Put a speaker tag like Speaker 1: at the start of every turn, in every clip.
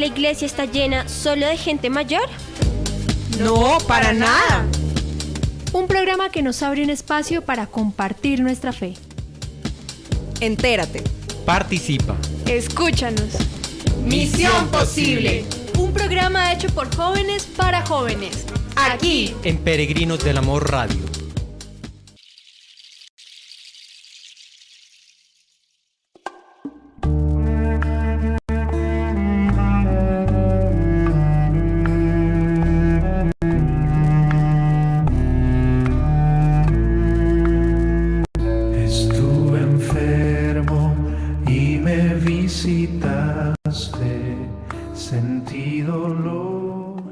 Speaker 1: la iglesia está llena solo de gente mayor?
Speaker 2: No, para nada.
Speaker 3: Un programa que nos abre un espacio para compartir nuestra fe.
Speaker 2: Entérate.
Speaker 4: Participa.
Speaker 3: Escúchanos.
Speaker 2: Misión Posible.
Speaker 3: Un programa hecho por jóvenes para jóvenes.
Speaker 2: Aquí.
Speaker 4: En Peregrinos del Amor Radio.
Speaker 5: Estuve enfermo y me visitaste, sentí dolor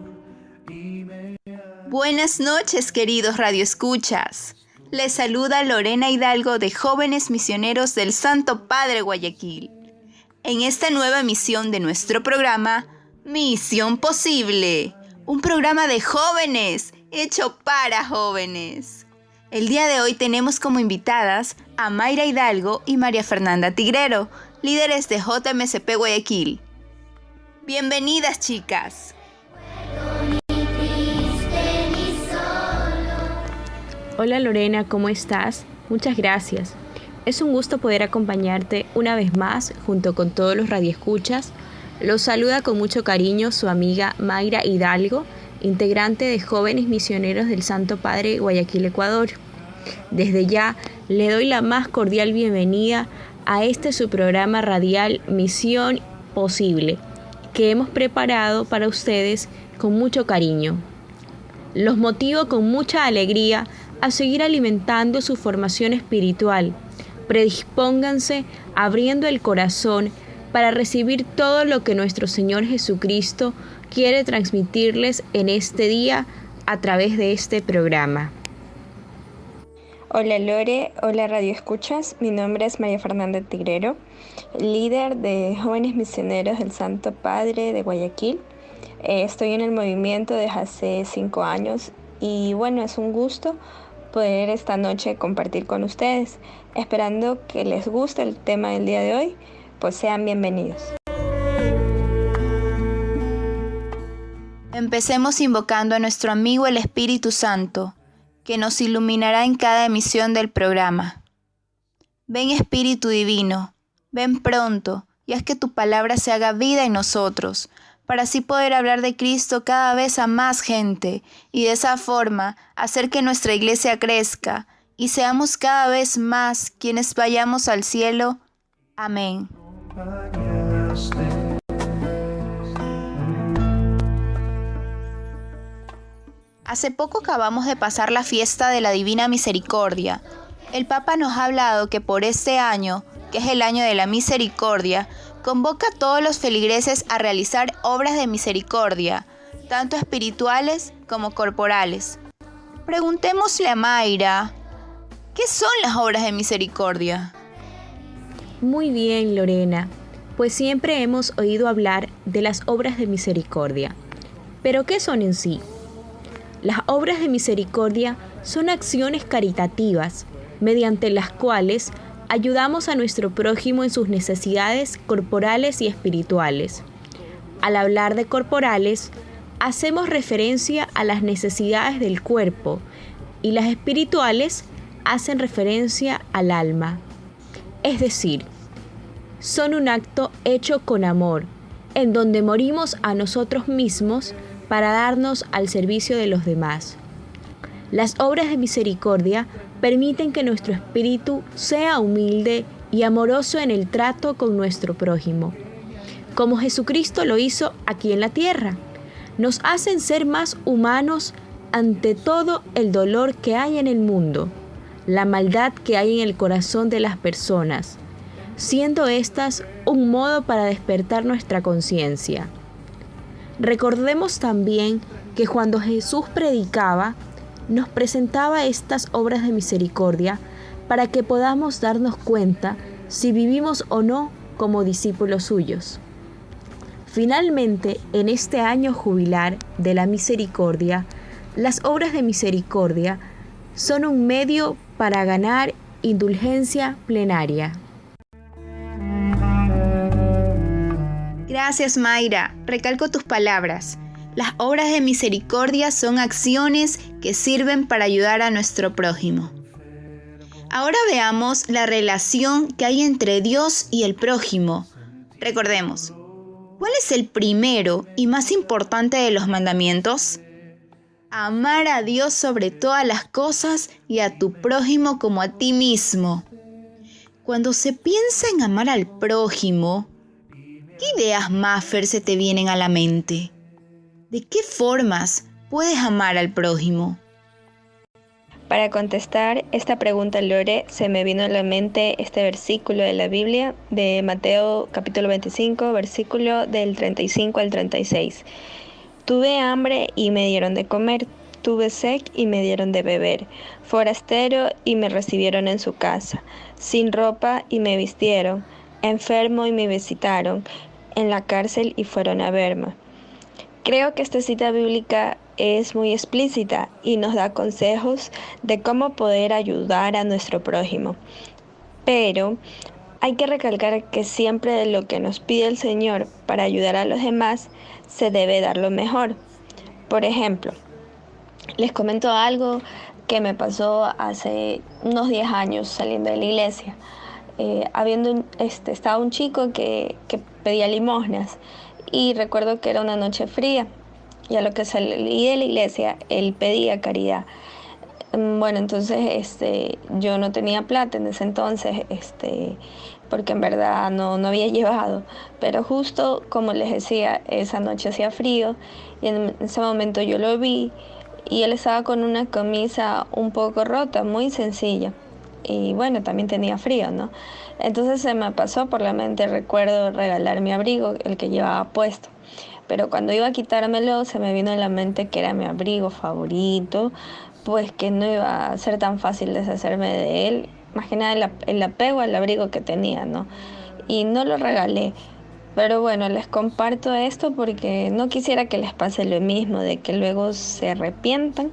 Speaker 5: y me...
Speaker 6: Buenas noches, queridos radioescuchas. Les saluda Lorena Hidalgo de Jóvenes Misioneros del Santo Padre Guayaquil. En esta nueva emisión de nuestro programa, Misión Posible, un programa de jóvenes hecho para jóvenes. El día de hoy tenemos como invitadas a Mayra Hidalgo y María Fernanda Tigrero, líderes de JMSP Guayaquil. Bienvenidas, chicas.
Speaker 7: Hola Lorena, ¿cómo estás? Muchas gracias. Es un gusto poder acompañarte una vez más junto con todos los radioescuchas. Los saluda con mucho cariño su amiga Mayra Hidalgo, integrante de Jóvenes Misioneros del Santo Padre Guayaquil, Ecuador. Desde ya le doy la más cordial bienvenida a su programa radial Misión Posible, que hemos preparado para ustedes con mucho cariño. Los motivo con mucha alegría a seguir alimentando su formación espiritual. Predispónganse abriendo el corazón para recibir todo lo que nuestro Señor Jesucristo quiere transmitirles en este día a través de este programa.
Speaker 8: Hola Lore, hola Radio Escuchas, mi nombre es María Fernanda Tigrero, líder de Jóvenes Misioneros del Santo Padre de Guayaquil. Estoy en el movimiento desde hace 5 años y bueno, es un gusto poder esta noche compartir con ustedes. Esperando que les guste el tema del día de hoy, pues sean bienvenidos.
Speaker 6: Empecemos invocando a nuestro amigo el Espíritu Santo, que nos iluminará en cada emisión del programa. Ven Espíritu Divino, ven pronto y haz que tu palabra se haga vida en nosotros, para así poder hablar de Cristo cada vez a más gente y de esa forma hacer que nuestra iglesia crezca y seamos cada vez más quienes vayamos al cielo. Amén. Hace poco acabamos de pasar la fiesta de la Divina Misericordia. El Papa nos ha hablado que por este año, que es el año de la misericordia, convoca a todos los feligreses a realizar obras de misericordia, tanto espirituales como corporales. Preguntémosle a Mayra, ¿qué son las obras de misericordia?
Speaker 7: Muy bien, Lorena, pues siempre hemos oído hablar de las obras de misericordia. ¿Pero qué son en sí? Las obras de misericordia son acciones caritativas, mediante las cuales ayudamos a nuestro prójimo en sus necesidades corporales y espirituales. Al hablar de corporales, hacemos referencia a las necesidades del cuerpo y las espirituales hacen referencia al alma. Es decir, son un acto hecho con amor, en donde morimos a nosotros mismos para darnos al servicio de los demás. Las obras de misericordia permiten que nuestro espíritu sea humilde y amoroso en el trato con nuestro prójimo, como Jesucristo lo hizo aquí en la tierra. Nos hacen ser más humanos ante todo el dolor que hay en el mundo, la maldad que hay en el corazón de las personas, siendo estas un modo para despertar nuestra conciencia. Recordemos también que cuando Jesús predicaba, nos presentaba estas obras de misericordia para que podamos darnos cuenta si vivimos o no como discípulos suyos. Finalmente, en este año jubilar de la misericordia, las obras de misericordia son un medio para ganar indulgencia plenaria.
Speaker 6: Gracias, Mayra. Recalco tus palabras. Las obras de misericordia son acciones que sirven para ayudar a nuestro prójimo. Ahora veamos la relación que hay entre Dios y el prójimo. Recordemos, ¿cuál es el primero y más importante de los mandamientos? Amar a Dios sobre todas las cosas y a tu prójimo como a ti mismo. Cuando se piensa en amar al prójimo, ¿qué ideas, Maffer, se te vienen a la mente? ¿De qué formas puedes amar al prójimo?
Speaker 8: Para contestar esta pregunta, Lore, se me vino a la mente este versículo de la Biblia de Mateo capítulo 25, versículo del 35 al 36. Tuve hambre y me dieron de comer, tuve sed y me dieron de beber, forastero y me recibieron en su casa, sin ropa y me vistieron, enfermo y me visitaron, en la cárcel y fueron a verme. Creo que esta cita bíblica es muy explícita y nos da consejos de cómo poder ayudar a nuestro prójimo. Pero hay que recalcar que siempre de lo que nos pide el Señor para ayudar a los demás, se debe dar lo mejor. Por ejemplo, les comento algo que me pasó hace unos 10 años saliendo de la iglesia. Estaba un chico que pedía limosnas y recuerdo que era una noche fría y a lo que salí de la iglesia él pedía caridad. Bueno, entonces yo no tenía plata en ese entonces, porque en verdad no había llevado, pero justo como les decía, esa noche hacía frío y en ese momento yo lo vi y él estaba con una camisa un poco rota, muy sencilla. Y bueno, también tenía frío, ¿no? Entonces se me pasó por la mente, recuerdo regalar mi abrigo, el que llevaba puesto. Pero cuando iba a quitármelo, se me vino en la mente que era mi abrigo favorito, pues que no iba a ser tan fácil deshacerme de él. Más que nada el apego al abrigo que tenía, ¿no? Y no lo regalé. Pero bueno, les comparto esto porque no quisiera que les pase lo mismo, de que luego se arrepientan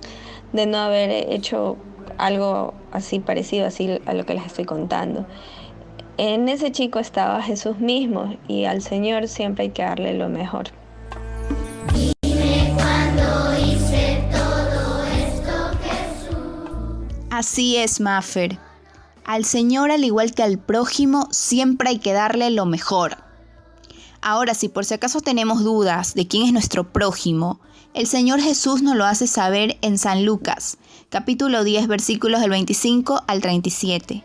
Speaker 8: de no haber hecho algo así parecido así a lo que les estoy contando. En ese chico estaba Jesús mismo y al Señor siempre hay que darle lo mejor.
Speaker 6: Así es, Maffer. Al Señor, al igual que al prójimo, siempre hay que darle lo mejor. Ahora, si por si acaso tenemos dudas de quién es nuestro prójimo, el Señor Jesús nos lo hace saber en San Lucas, capítulo 10, versículos del 25 al 37.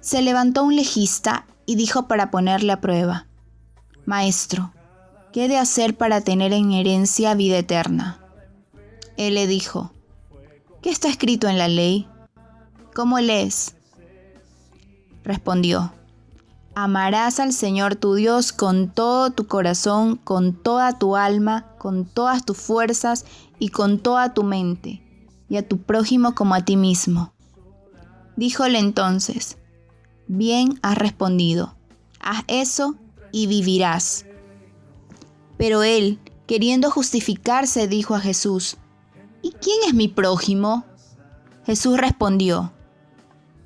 Speaker 6: Se levantó un legista y dijo para ponerle a prueba: Maestro, ¿qué he de hacer para tener en herencia vida eterna? Él le dijo: ¿Qué está escrito en la ley? ¿Cómo lees? Respondió: Amarás al Señor tu Dios con todo tu corazón, con toda tu alma, con todas tus fuerzas y con toda tu mente, y a tu prójimo como a ti mismo. Díjole entonces: Bien has respondido, haz eso y vivirás. Pero él, queriendo justificarse, dijo a Jesús: ¿Y quién es mi prójimo? Jesús respondió: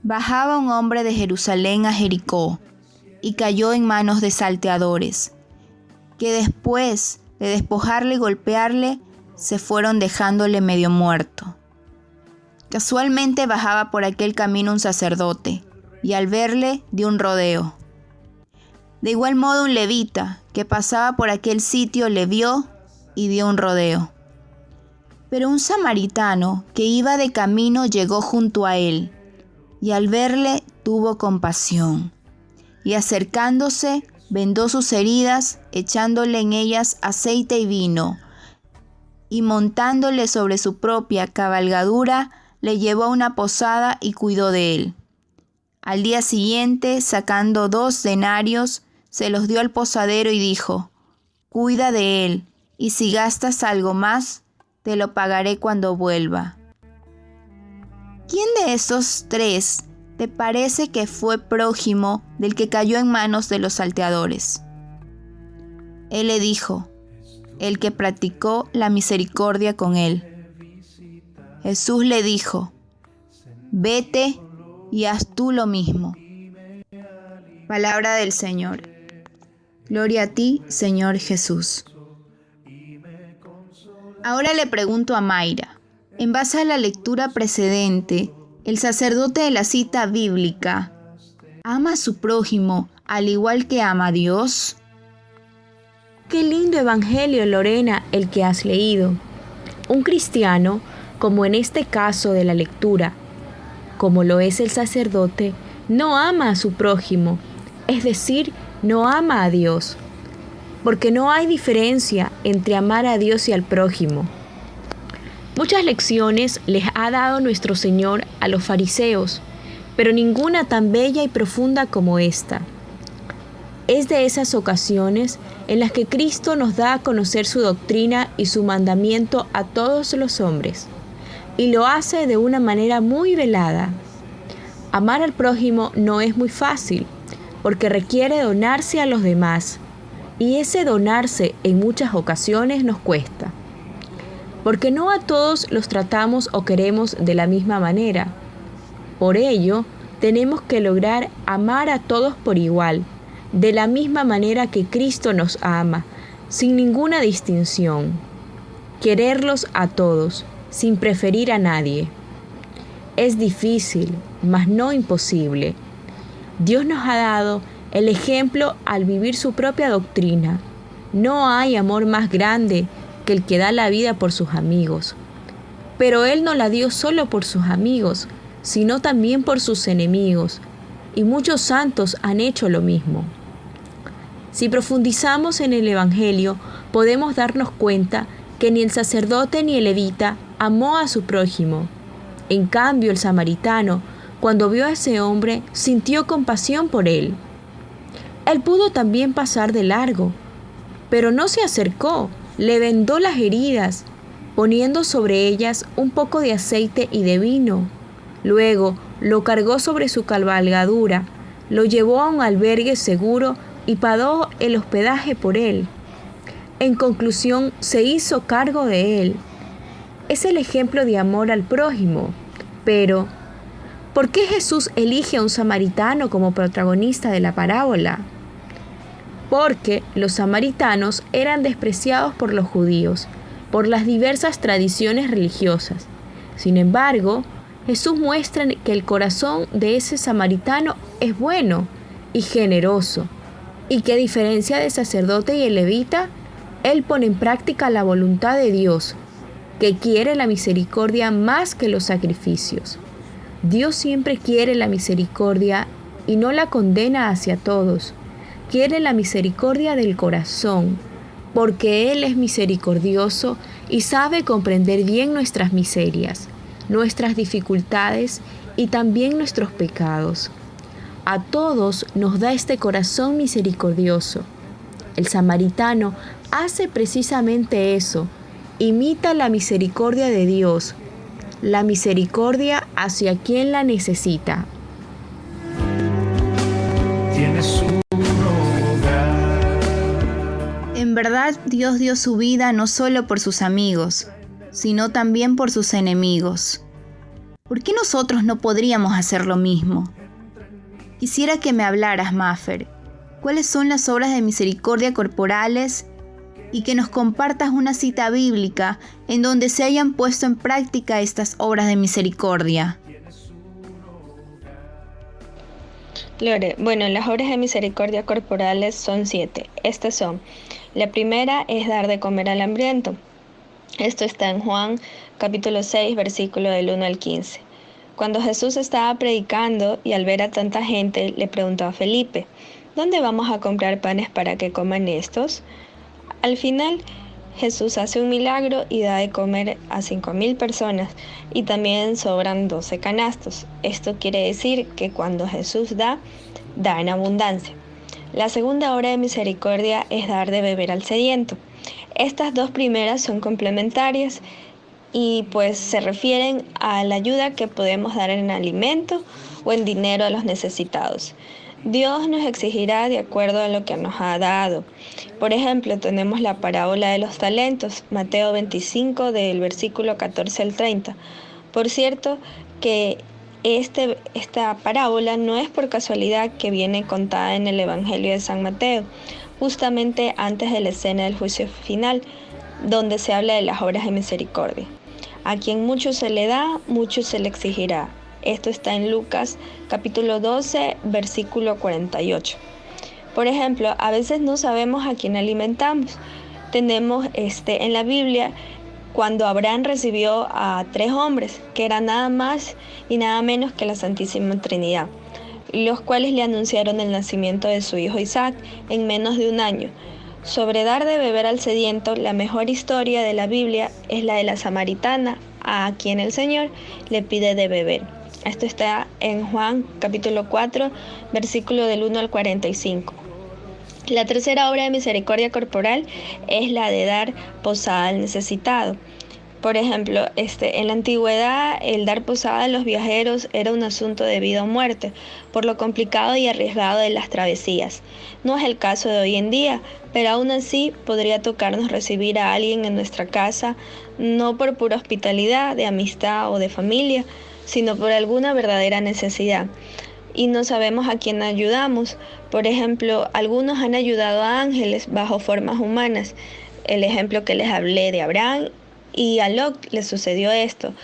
Speaker 6: Bajaba un hombre de Jerusalén a Jericó, y cayó en manos de salteadores, que después de despojarle y golpearle, se fueron dejándole medio muerto. Casualmente bajaba por aquel camino un sacerdote, y al verle dio un rodeo. De igual modo un levita, que pasaba por aquel sitio, le vio y dio un rodeo. Pero un samaritano que iba de camino llegó junto a él, y al verle tuvo compasión. Y acercándose, vendó sus heridas, echándole en ellas aceite y vino, y montándole sobre su propia cabalgadura, le llevó a una posada y cuidó de él. Al día siguiente, sacando 2 denarios, se los dio al posadero y dijo: Cuida de él, y si gastas algo más, te lo pagaré cuando vuelva. ¿Quién de esos 3 te parece que fue prójimo del que cayó en manos de los salteadores? Él le dijo: el que practicó la misericordia con él. Jesús le dijo: Vete y haz tú lo mismo. Palabra del Señor. Gloria a ti, Señor Jesús. Ahora le pregunto a Mayra, en base a la lectura precedente, el sacerdote de la cita bíblica, ¿ama a su prójimo al igual que ama a Dios?
Speaker 7: Qué lindo evangelio, Lorena, el que has leído. Un cristiano, como en este caso de la lectura, como lo es el sacerdote, no ama a su prójimo, es decir, no ama a Dios, porque no hay diferencia entre amar a Dios y al prójimo. Muchas lecciones les ha dado nuestro Señor a los fariseos, pero ninguna tan bella y profunda como esta. Es de esas ocasiones en las que Cristo nos da a conocer su doctrina y su mandamiento a todos los hombres, y lo hace de una manera muy velada. Amar al prójimo no es muy fácil, porque requiere donarse a los demás, y ese donarse en muchas ocasiones nos cuesta, porque no a todos los tratamos o queremos de la misma manera. Por ello, tenemos que lograr amar a todos por igual, de la misma manera que Cristo nos ama, sin ninguna distinción. Quererlos a todos, sin preferir a nadie. Es difícil, mas no imposible. Dios nos ha dado el ejemplo al vivir su propia doctrina. No hay amor más grande que el que da la vida por sus amigos. Pero Él no la dio solo por sus amigos, sino también por sus enemigos, y muchos santos han hecho lo mismo. Si profundizamos en el Evangelio, podemos darnos cuenta que ni el sacerdote ni el levita amó a su prójimo. En cambio, el samaritano, cuando vio a ese hombre, sintió compasión por él. Él pudo también pasar de largo, pero no se acercó, le vendó las heridas, poniendo sobre ellas un poco de aceite y de vino. Luego lo cargó sobre su cabalgadura, lo llevó a un albergue seguro y pagó el hospedaje por él. En conclusión, se hizo cargo de él. Es el ejemplo de amor al prójimo. Pero, ¿por qué Jesús elige a un samaritano como protagonista de la parábola? Porque los samaritanos eran despreciados por los judíos, por las diversas tradiciones religiosas. Sin embargo, Jesús muestra que el corazón de ese samaritano es bueno y generoso, y que a diferencia del sacerdote y el levita, él pone en práctica la voluntad de Dios, que quiere la misericordia más que los sacrificios. Dios siempre quiere la misericordia y no la condena hacia todos. Quiere la misericordia del corazón, porque Él es misericordioso y sabe comprender bien nuestras miserias, nuestras dificultades y también nuestros pecados. A todos nos da este corazón misericordioso. El samaritano hace precisamente eso, imita la misericordia de Dios, la misericordia hacia quien la necesita.
Speaker 5: Tienes un hogar.
Speaker 6: En verdad, Dios dio su vida no solo por sus amigos, sino también por sus enemigos. ¿Por qué nosotros no podríamos hacer lo mismo? Quisiera que me hablaras, Maffer. ¿Cuáles son las obras de misericordia corporales? Y que nos compartas una cita bíblica en donde se hayan puesto en práctica estas obras de misericordia.
Speaker 8: Lore, bueno, las obras de misericordia corporales son 7. Estas son: la primera es dar de comer al hambriento. Esto está en Juan capítulo 6, versículo del 1 al 15. Cuando Jesús estaba predicando y al ver a tanta gente, le preguntó a Felipe: ¿dónde vamos a comprar panes para que coman estos? Al final, Jesús hace un milagro y da de comer a 5,000 personas, y también sobran 12 canastos. Esto quiere decir que cuando Jesús da en abundancia. La segunda obra de misericordia es dar de beber al sediento. Estas dos primeras son complementarias y pues se refieren a la ayuda que podemos dar en alimento o en dinero a los necesitados. Dios nos exigirá de acuerdo a lo que nos ha dado. Por ejemplo, tenemos la parábola de los talentos, Mateo 25, del versículo 14 al 30. Por cierto, que esta parábola no es por casualidad que viene contada en el Evangelio de San Mateo, justamente antes de la escena del juicio final, donde se habla de las obras de misericordia. A quien mucho se le da, mucho se le exigirá. Esto está en Lucas capítulo 12, versículo 48. Por ejemplo, a veces no sabemos a quién alimentamos. Tenemos en la Biblia cuando Abraham recibió a 3 hombres, que eran nada más y nada menos que la Santísima Trinidad, los cuales le anunciaron el nacimiento de su hijo Isaac en menos de un año. Sobre dar de beber al sediento, la mejor historia de la Biblia es la de la samaritana, a quien el Señor le pide de beber. Esto está en Juan capítulo 4, versículo del 1 al 45. La tercera obra de misericordia corporal es la de dar posada al necesitado. Por ejemplo, en la antigüedad el dar posada a los viajeros era un asunto de vida o muerte, por lo complicado y arriesgado de las travesías. No es el caso de hoy en día, pero aún así podría tocarnos recibir a alguien en nuestra casa, no por pura hospitalidad, de amistad o de familia, sino por alguna verdadera necesidad. Y no sabemos a quién ayudamos. Por ejemplo, algunos han ayudado a ángeles bajo formas humanas. El ejemplo que les hablé de Abraham, y a Lot le sucedió esto.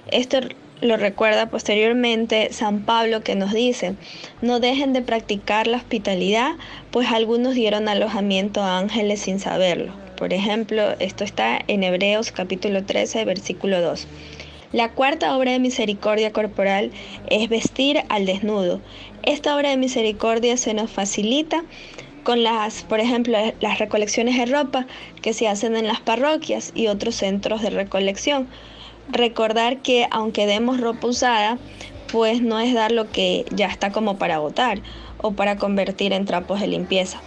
Speaker 8: Esto lo recuerda posteriormente San Pablo, que nos dice: no dejen de practicar la hospitalidad, pues algunos dieron alojamiento a ángeles sin saberlo. Por ejemplo, esto está en Hebreos capítulo 13, versículo 2. La cuarta obra de misericordia corporal es vestir al desnudo. Esta obra de misericordia se nos facilita con por ejemplo, las recolecciones de ropa que se hacen en las parroquias y otros centros de recolección. Recordar que aunque demos ropa usada, pues no es dar lo que ya está como para botar o para convertir en trapos de limpieza.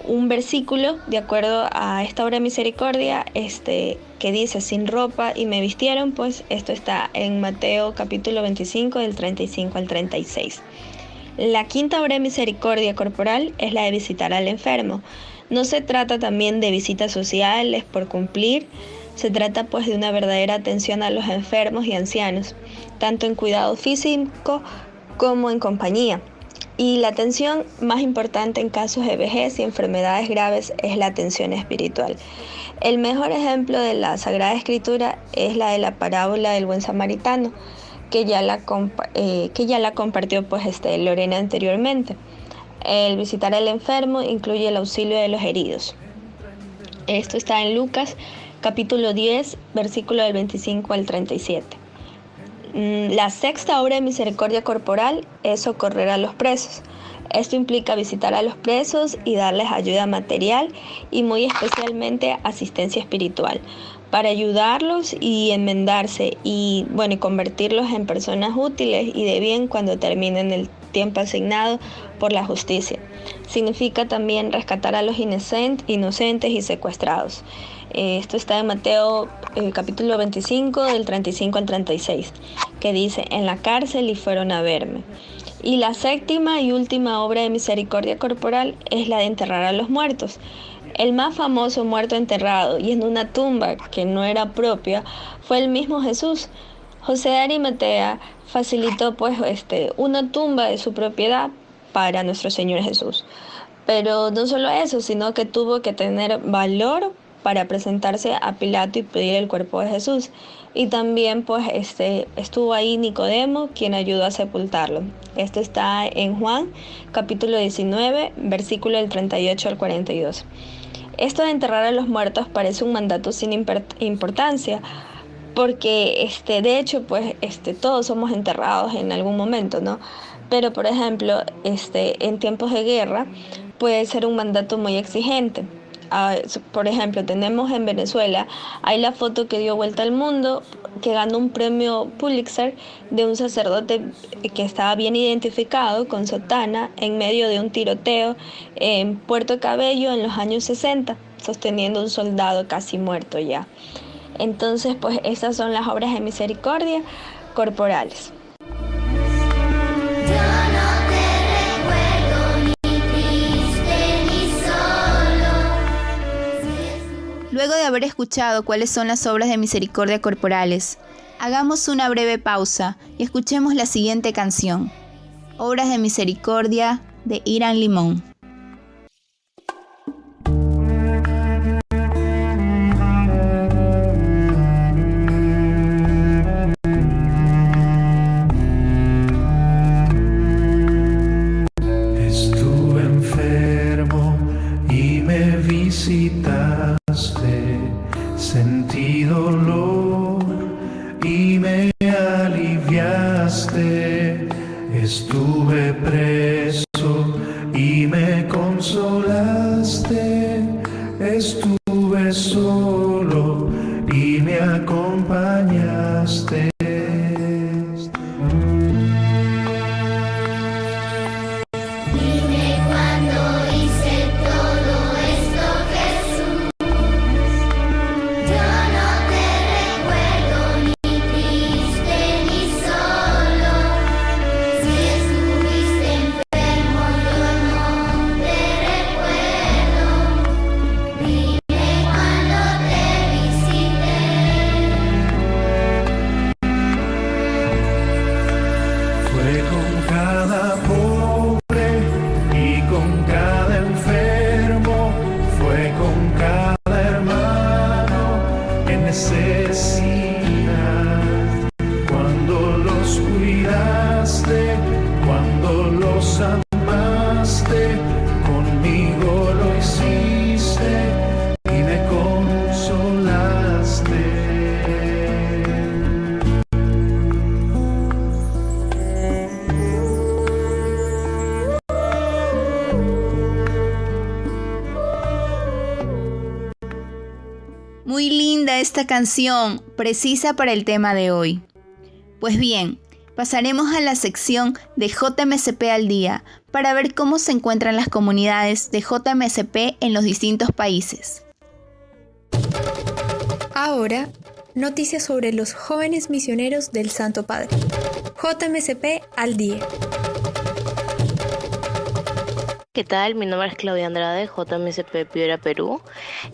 Speaker 8: Un versículo de acuerdo a esta obra de misericordia que dice: sin ropa y me vistieron, pues esto está en Mateo capítulo 25 del 35 al 36. La quinta obra de misericordia corporal es la de visitar al enfermo. No se trata también de visitas sociales por cumplir, se trata pues de una verdadera atención a los enfermos y ancianos, tanto en cuidado físico como en compañía. Y la atención más importante en casos de vejez y enfermedades graves es la atención espiritual. El mejor ejemplo de la Sagrada Escritura es la de la parábola del buen samaritano, que ya la compartió Lorena anteriormente. El visitar al enfermo incluye el auxilio de los heridos. Esto está en Lucas capítulo 10, versículo del 25 al 37. La sexta obra de misericordia corporal es socorrer a los presos. Esto implica visitar a los presos y darles ayuda material y muy especialmente asistencia espiritual para ayudarlos y enmendarse y convertirlos en personas útiles y de bien cuando terminen el tiempo asignado por la justicia. Significa también rescatar a los inocentes y secuestrados. Esto está en Mateo capítulo 25 del 35 al 36, que dice: en la cárcel y fueron a verme. Y la séptima y última obra de misericordia corporal es la de enterrar a los muertos. El más famoso muerto enterrado y en una tumba que no era propia fue el mismo Jesús. José de Arimatea facilitó una tumba de su propiedad para nuestro Señor Jesús. Pero no solo eso, sino que tuvo que tener valor para presentarse a Pilato y pedir el cuerpo de Jesús. Y también estuvo ahí Nicodemo, quien ayudó a sepultarlo. Esto está en Juan capítulo 19, versículo del 38 al 42. Esto de enterrar a los muertos parece un mandato sin importancia, porque de hecho todos somos enterrados en algún momento, ¿no? Pero por ejemplo, en tiempos de guerra puede ser un mandato muy exigente. Por ejemplo, tenemos en Venezuela, hay la foto que dio vuelta al mundo, que ganó un premio Pulitzer, de un sacerdote que estaba bien identificado con sotana en medio de un tiroteo en Puerto Cabello en los años 60, sosteniendo a un soldado casi muerto ya. Entonces, estas son las obras de misericordia corporales.
Speaker 6: Luego de haber escuchado cuáles son las obras de misericordia corporales, hagamos una breve pausa y escuchemos la siguiente canción. Obras de misericordia de Irán Limón.
Speaker 5: Estuve enfermo y me visitaste, sentí dolor y me aliviaste. Estuve preso y me consolaste. Estuve solo y me acompañaste.
Speaker 6: Muy linda esta canción, precisa para el tema de hoy. Pues bien, pasaremos a la sección de JMSP al día para ver cómo se encuentran las comunidades de JMSP en los distintos países.
Speaker 3: Ahora, noticias sobre los jóvenes misioneros del Santo Padre. JMSP al día.
Speaker 9: ¿Qué tal? Mi nombre es Claudia Andrade, JMSP Piura, Perú,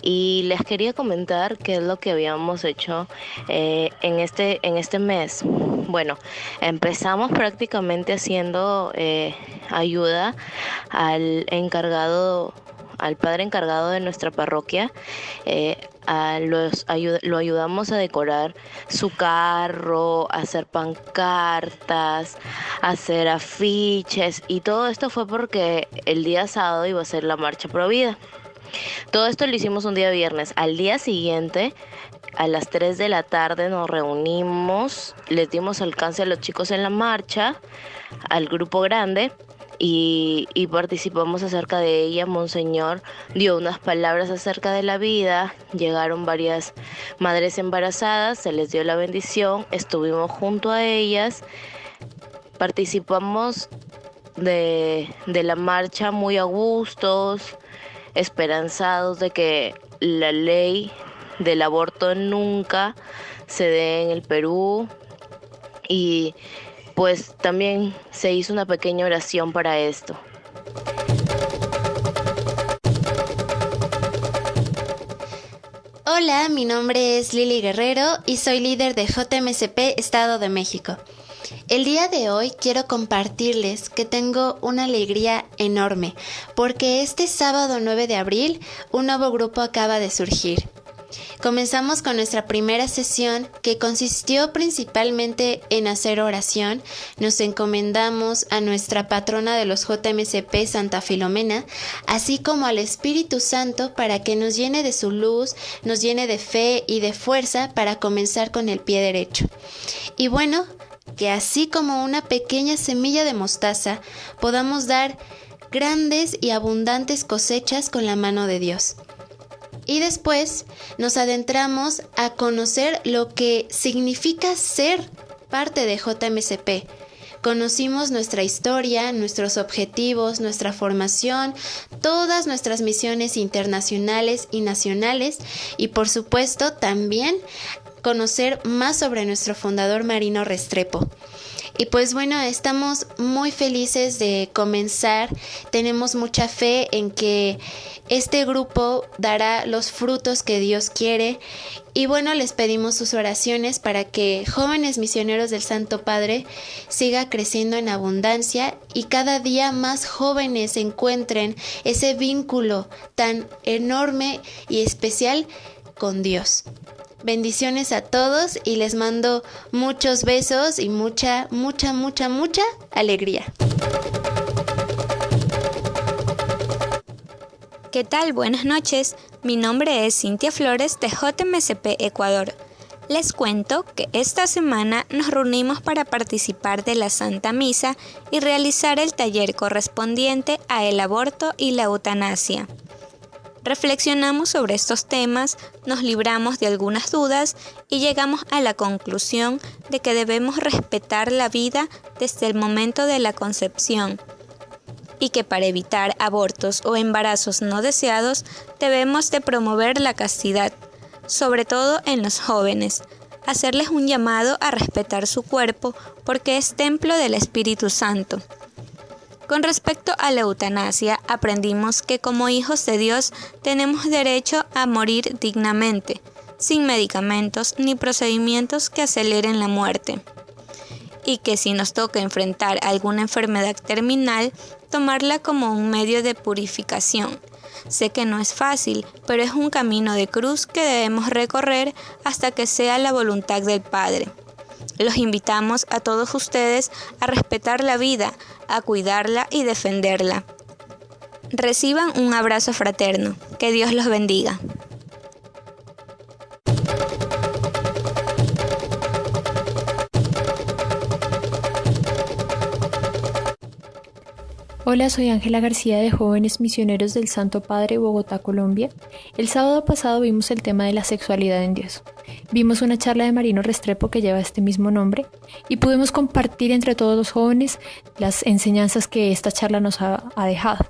Speaker 9: y les quería comentar qué es lo que habíamos hecho en este mes. Bueno, empezamos prácticamente haciendo ayuda al padre encargado de nuestra parroquia. Lo ayudamos a decorar su carro, a hacer pancartas, a hacer afiches, y todo esto fue porque el día sábado iba a ser la marcha Pro Vida. Todo esto lo hicimos un día viernes. Al día siguiente, a las 3 de la tarde, nos reunimos, les dimos alcance a los chicos en la marcha, al grupo grande, y participamos acerca de ella. Monseñor dio unas palabras acerca de la vida, llegaron varias madres embarazadas, se les dio la bendición, estuvimos junto a ellas, participamos de la marcha muy a gustos, esperanzados de que la ley del aborto nunca se dé en el Perú, y pues también se hizo una pequeña oración para esto.
Speaker 10: Hola, mi nombre es Lili Guerrero y soy líder de JMSP Estado de México. El día de hoy quiero compartirles que tengo una alegría enorme porque este sábado 9 de abril un nuevo grupo acaba de surgir. Comenzamos con nuestra primera sesión, que consistió principalmente en hacer oración. Nos encomendamos a nuestra patrona de los JMSP, Santa Filomena, así como al Espíritu Santo, para que nos llene de su luz, nos llene de fe y de fuerza para comenzar con el pie derecho. Y bueno, que así como una pequeña semilla de mostaza, podamos dar grandes y abundantes cosechas con la mano de Dios. Y después nos adentramos a conocer lo que significa ser parte de JMSP. Conocimos nuestra historia, nuestros objetivos, nuestra formación, todas nuestras misiones internacionales y nacionales, y por supuesto también conocer más sobre nuestro fundador Marino Restrepo. Y pues bueno, estamos muy felices de comenzar, tenemos mucha fe en que este grupo dará los frutos que Dios quiere, y bueno, les pedimos sus oraciones para que Jóvenes Misioneros del Santo Padre siga creciendo en abundancia y cada día más jóvenes encuentren ese vínculo tan enorme y especial con Dios. Bendiciones a todos y les mando muchos besos y mucha alegría.
Speaker 11: ¿Qué tal? Buenas noches. Mi nombre es Cintia Flores de JMCP Ecuador. Les cuento que esta semana nos reunimos para participar de la Santa Misa y realizar el taller correspondiente a el aborto y la eutanasia. Reflexionamos sobre estos temas, nos libramos de algunas dudas y llegamos a la conclusión de que debemos respetar la vida desde el momento de la concepción y que para evitar abortos o embarazos no deseados debemos de promover la castidad, sobre todo en los jóvenes, hacerles un llamado a respetar su cuerpo porque es templo del Espíritu Santo. Con respecto a la eutanasia, aprendimos que como hijos de Dios tenemos derecho a morir dignamente, sin medicamentos ni procedimientos que aceleren la muerte. Y que si nos toca enfrentar alguna enfermedad terminal, tomarla como un medio de purificación. Sé que no es fácil, pero es un camino de cruz que debemos recorrer hasta que sea la voluntad del Padre. Los invitamos a todos ustedes a respetar la vida, a cuidarla y defenderla. Reciban un abrazo fraterno. Que Dios los bendiga.
Speaker 12: Hola, soy Ángela García de Jóvenes Misioneros del Santo Padre, Bogotá, Colombia. El sábado pasado vimos el tema de la sexualidad en Dios. Vimos una charla de Marino Restrepo que lleva este mismo nombre y pudimos compartir entre todos los jóvenes las enseñanzas que esta charla nos ha dejado.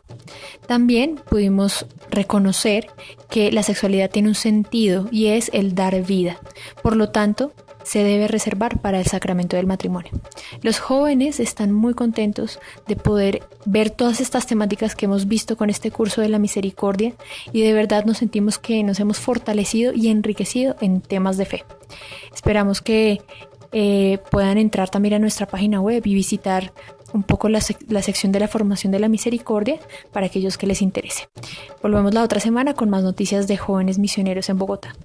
Speaker 12: También pudimos reconocer que la sexualidad tiene un sentido y es el dar vida. Por lo tanto, se debe reservar para el sacramento del matrimonio. Los jóvenes están muy contentos de poder ver todas estas temáticas que hemos visto con este curso de la misericordia y de verdad nos sentimos que nos hemos fortalecido y enriquecido en temas de fe. Esperamos que puedan entrar también a nuestra página web y visitar un poco la sección de la formación de la misericordia para aquellos que les interese. Volvemos la otra semana con más noticias de Jóvenes Misioneros en Bogotá.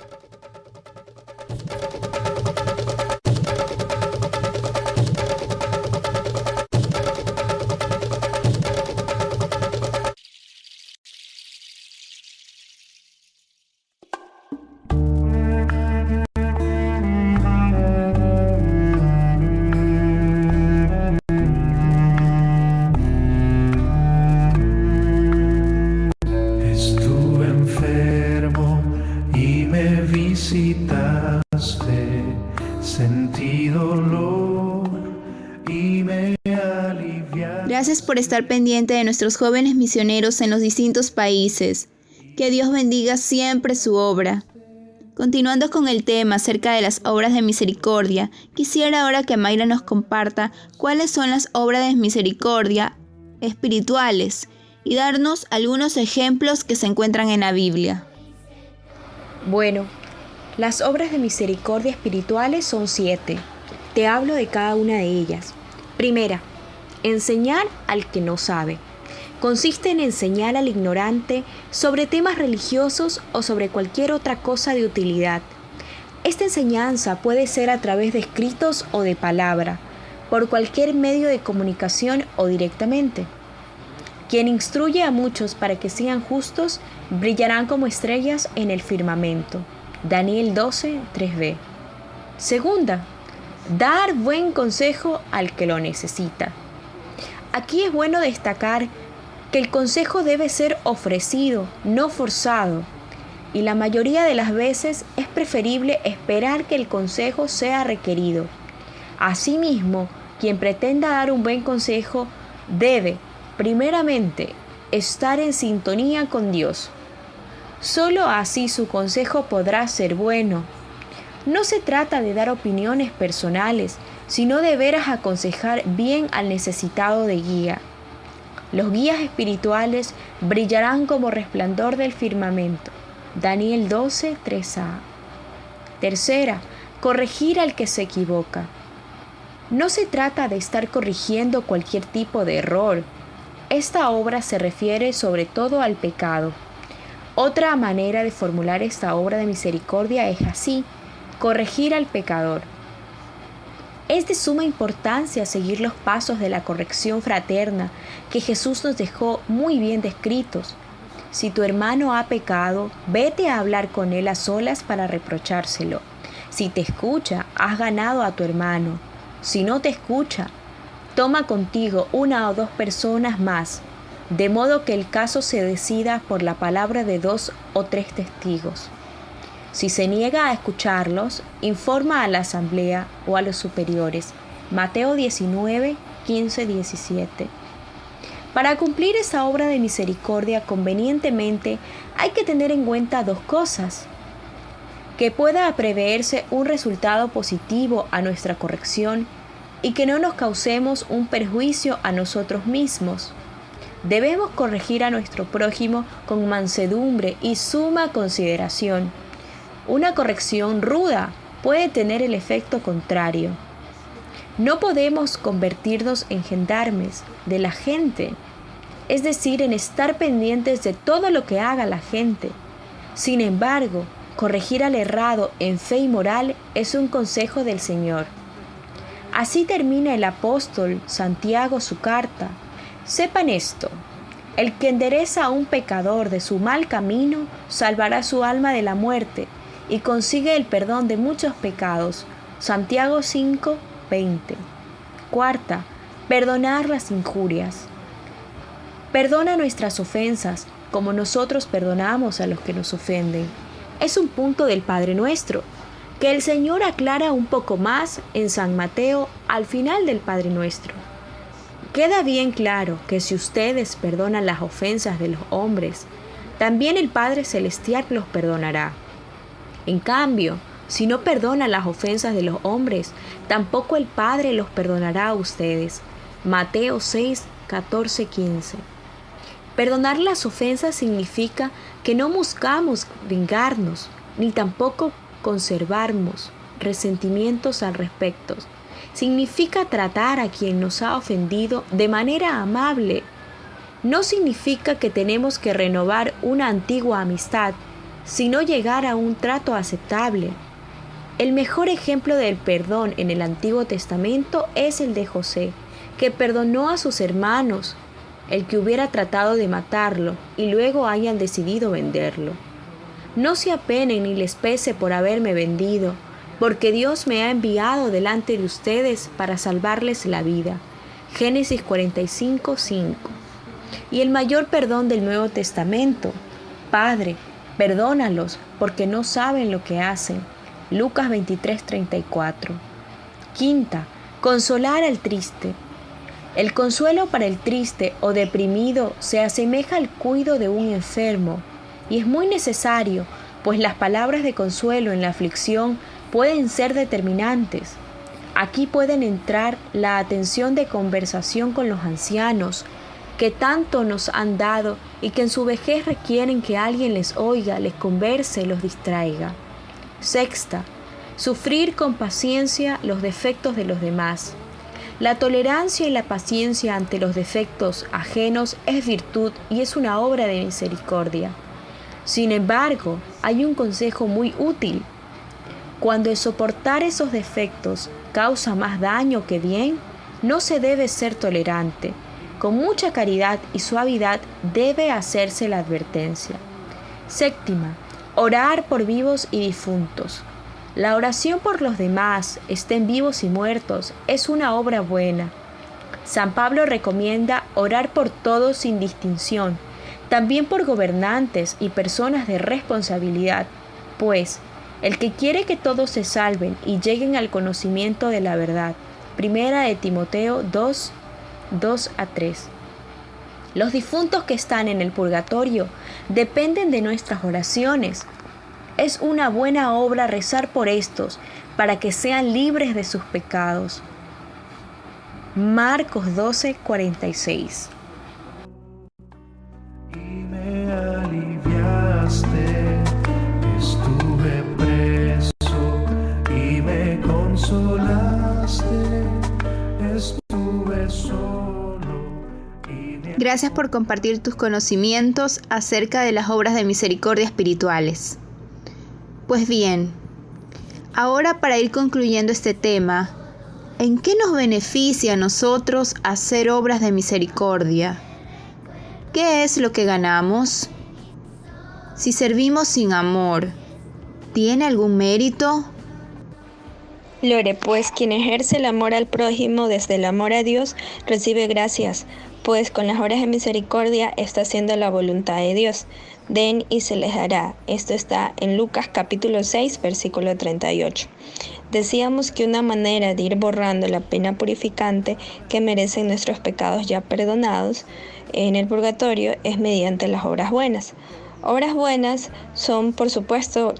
Speaker 6: Gracias por estar pendiente de nuestros jóvenes misioneros en los distintos países. Que Dios bendiga siempre su obra. Continuando con el tema acerca de las obras de misericordia, quisiera ahora que Mayra nos comparta cuáles son las obras de misericordia espirituales y darnos algunos ejemplos que se encuentran en la Biblia.
Speaker 7: Bueno, las obras de misericordia espirituales son 7. Te hablo de cada una de ellas. Primera, enseñar al que no sabe. Consiste en enseñar al ignorante sobre temas religiosos o sobre cualquier otra cosa de utilidad. Esta enseñanza puede ser a través de escritos o de palabra, por cualquier medio de comunicación o directamente. Quien instruye a muchos para que sean justos, brillarán como estrellas en el firmamento. Daniel 12, 3b. Segunda, dar buen consejo al que lo necesita. Aquí es bueno destacar que el consejo debe ser ofrecido, no forzado, y la mayoría de las veces es preferible esperar que el consejo sea requerido. Asimismo, quien pretenda dar un buen consejo debe, primeramente, estar en sintonía con Dios. Solo así su consejo podrá ser bueno. No se trata de dar opiniones personales, sino de veras aconsejar bien al necesitado de guía. Los guías espirituales brillarán como resplandor del firmamento. Daniel 12, 3a. Tercera, corregir al que se equivoca. No se trata de estar corrigiendo cualquier tipo de error. Esta obra se refiere sobre todo al pecado. Otra manera de formular esta obra de misericordia es así: corregir al pecador. Es de suma importancia seguir los pasos de la corrección fraterna que Jesús nos dejó muy bien descritos. Si tu hermano ha pecado, vete a hablar con él a solas para reprochárselo. Si te escucha, has ganado a tu hermano. Si no te escucha, toma contigo 1 o 2 personas más, de modo que el caso se decida por la palabra de 2 o 3 testigos. Si se niega a escucharlos, informa a la asamblea o a los superiores. Mateo 19, 15, 17. Para cumplir esa obra de misericordia convenientemente, hay que tener en cuenta 2 cosas: que pueda preverse un resultado positivo a nuestra corrección y que no nos causemos un perjuicio a nosotros mismos. Debemos corregir a nuestro prójimo con mansedumbre y suma consideración. Una corrección ruda puede tener el efecto contrario. No podemos convertirnos en gendarmes de la gente, es decir, en estar pendientes de todo lo que haga la gente. Sin embargo, corregir al errado en fe y moral es un consejo del Señor. Así termina el apóstol Santiago su carta. Sepan esto: el que endereza a un pecador de su mal camino salvará su alma de la muerte y consigue el perdón de muchos pecados. Santiago 5, 20. Cuarta, perdonar las injurias. Perdona nuestras ofensas, como nosotros perdonamos a los que nos ofenden. Es un punto del Padre Nuestro, que el Señor aclara un poco más en San Mateo al final del Padre Nuestro. Queda bien claro que si ustedes perdonan las ofensas de los hombres, también el Padre Celestial los perdonará. En cambio, si no perdonan las ofensas de los hombres, tampoco el Padre los perdonará a ustedes. Mateo 6, 14, 15. Perdonar las ofensas significa que no buscamos vengarnos, ni tampoco conservamos resentimientos al respecto. Significa tratar a quien nos ha ofendido de manera amable. No significa que tenemos que renovar una antigua amistad, sino llegar a un trato aceptable. El mejor ejemplo del perdón en el Antiguo Testamento es el de José, que perdonó a sus hermanos, el que hubiera tratado de matarlo y luego hayan decidido venderlo. No se apenen ni les pese por haberme vendido, porque Dios me ha enviado delante de ustedes para salvarles la vida. Génesis 45, 5. Y el mayor perdón del Nuevo Testamento: Padre, perdónalos porque no saben lo que hacen. Lucas 23, 34. Quinta, consolar al triste. El consuelo para el triste o deprimido se asemeja al cuidado de un enfermo, y es muy necesario, pues las palabras de consuelo en la aflicción pueden ser determinantes. Aquí pueden entrar la atención de conversación con los ancianos, que tanto nos han dado y que en su vejez requieren que alguien les oiga, les converse, los distraiga. Sexta, sufrir con paciencia los defectos de los demás. La tolerancia y la paciencia ante los defectos ajenos es virtud y es una obra de misericordia. Sin embargo, hay un consejo muy útil. Cuando el soportar esos defectos causa más daño que bien, no se debe ser tolerante. Con mucha caridad y suavidad debe hacerse la advertencia. Séptima, orar por vivos y difuntos. La oración por los demás, estén vivos y muertos, es una obra buena. San Pablo recomienda orar por todos sin distinción, también por gobernantes y personas de responsabilidad, pues el que quiere que todos se salven y lleguen al conocimiento de la verdad. Primera de Timoteo 2, 2 a 3. Los difuntos que están en el purgatorio dependen de nuestras oraciones. Es una buena obra rezar por estos para que sean libres de sus pecados. Marcos 12, 46.
Speaker 5: Y me aliviaste, estuve preso y me consolaste.
Speaker 6: Gracias por compartir tus conocimientos acerca de las obras de misericordia espirituales. Pues bien, ahora para ir concluyendo este tema, ¿en qué nos beneficia a nosotros hacer obras de misericordia? ¿Qué es lo que ganamos? Si servimos sin amor, ¿tiene algún mérito?
Speaker 8: Lore, pues quien ejerce el amor al prójimo desde el amor a Dios recibe gracias, pues con las obras de misericordia está haciendo la voluntad de Dios. Den y se les dará. Esto está en Lucas capítulo 6, versículo 38. Decíamos que una manera de ir borrando la pena purificante que merecen nuestros pecados ya perdonados en el purgatorio es mediante las obras buenas. Obras buenas son, por supuesto,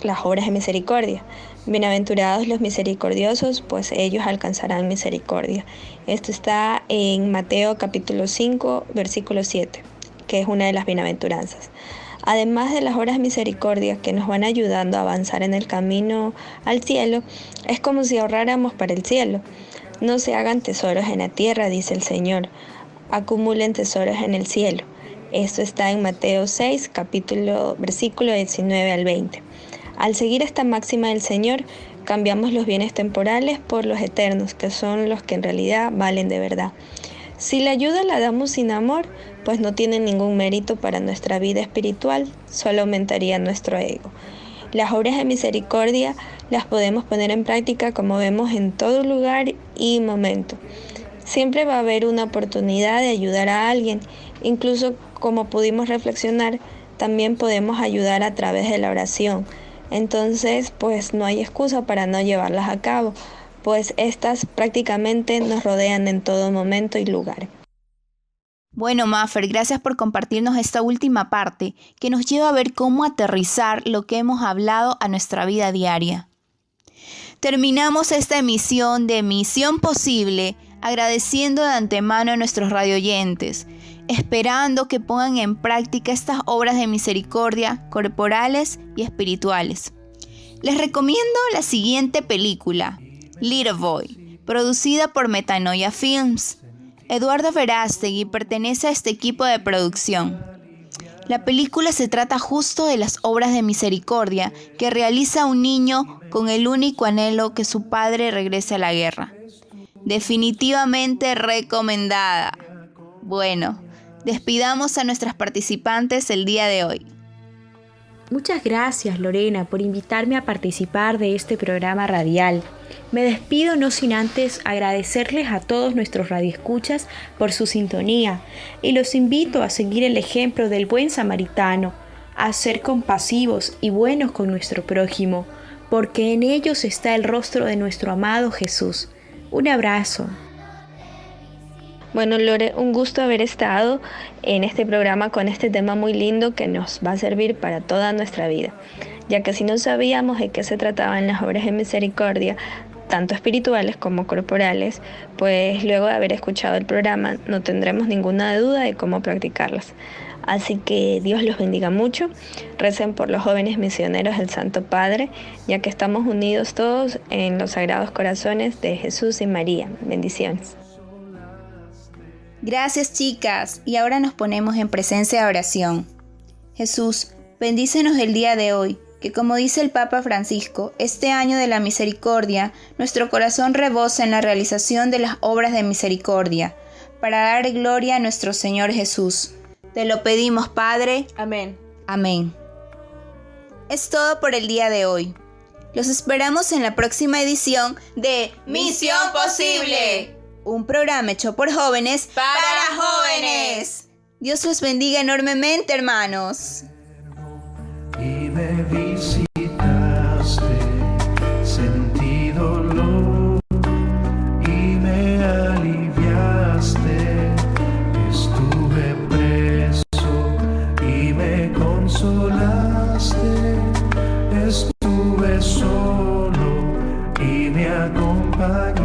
Speaker 8: las obras de misericordia. Bienaventurados los misericordiosos, pues ellos alcanzarán misericordia. Esto está en Mateo capítulo 5, versículo 7, que es una de las bienaventuranzas. Además de las obras de misericordia que nos van ayudando a avanzar en el camino al cielo, es como si ahorráramos para el cielo. No se hagan tesoros en la tierra, dice el Señor, acumulen tesoros en el cielo. Esto está en Mateo 6, versículo 19 al 20. Al seguir esta máxima del Señor, cambiamos los bienes temporales por los eternos, que son los que en realidad valen de verdad. Si la ayuda la damos sin amor, pues no tiene ningún mérito para nuestra vida espiritual, solo aumentaría nuestro ego. Las obras de misericordia las podemos poner en práctica como vemos en todo lugar y momento. Siempre va a haber una oportunidad de ayudar a alguien, incluso como pudimos reflexionar, también podemos ayudar a través de la oración. Entonces, pues no hay excusa para no llevarlas a cabo, pues estas prácticamente nos rodean en todo momento y lugar.
Speaker 6: Bueno, Maffer, gracias por compartirnos esta última parte que nos lleva a ver cómo aterrizar lo que hemos hablado a nuestra vida diaria. Terminamos esta emisión de Misión Posible agradeciendo de antemano a nuestros radioyentes, esperando que pongan en práctica estas obras de misericordia corporales y espirituales. Les recomiendo la siguiente película, Little Boy, producida por Metanoia Films. Eduardo Verástegui pertenece a este equipo de producción. La película se trata justo de las obras de misericordia que realiza un niño con el único anhelo que su padre regrese a la guerra. Definitivamente recomendada. Bueno, despidamos a nuestras participantes el día de hoy.
Speaker 7: Muchas gracias, Lorena, por invitarme a participar de este programa radial. Me despido no sin antes agradecerles a todos nuestros radioescuchas por su sintonía y los invito a seguir el ejemplo del buen samaritano, a ser compasivos y buenos con nuestro prójimo, porque en ellos está el rostro de nuestro amado Jesús. Un abrazo.
Speaker 8: Bueno, Lore, un gusto haber estado en este programa con este tema muy lindo que nos va a servir para toda nuestra vida, ya que si no sabíamos de qué se trataban las obras de misericordia, tanto espirituales como corporales, pues luego de haber escuchado el programa no tendremos ninguna duda de cómo practicarlas. Así que Dios los bendiga mucho, recen por los jóvenes misioneros del Santo Padre, ya que estamos unidos todos en los sagrados corazones de Jesús y María. Bendiciones.
Speaker 6: Gracias, chicas, y ahora nos ponemos en presencia de oración. Jesús, bendícenos el día de hoy, que como dice el Papa Francisco, este año de la misericordia, nuestro corazón rebosa en la realización de las obras de misericordia, para dar gloria a nuestro Señor Jesús. Te lo pedimos, Padre.
Speaker 2: Amén.
Speaker 6: Amén. Es todo por el día de hoy. Los esperamos en la próxima edición de Misión Posible, un programa hecho por jóvenes para jóvenes. Dios los bendiga enormemente, hermanos.
Speaker 5: Y me visitaste, sentí dolor y me aliviaste. Estuve preso y me consolaste. Estuve solo y me acompañaste.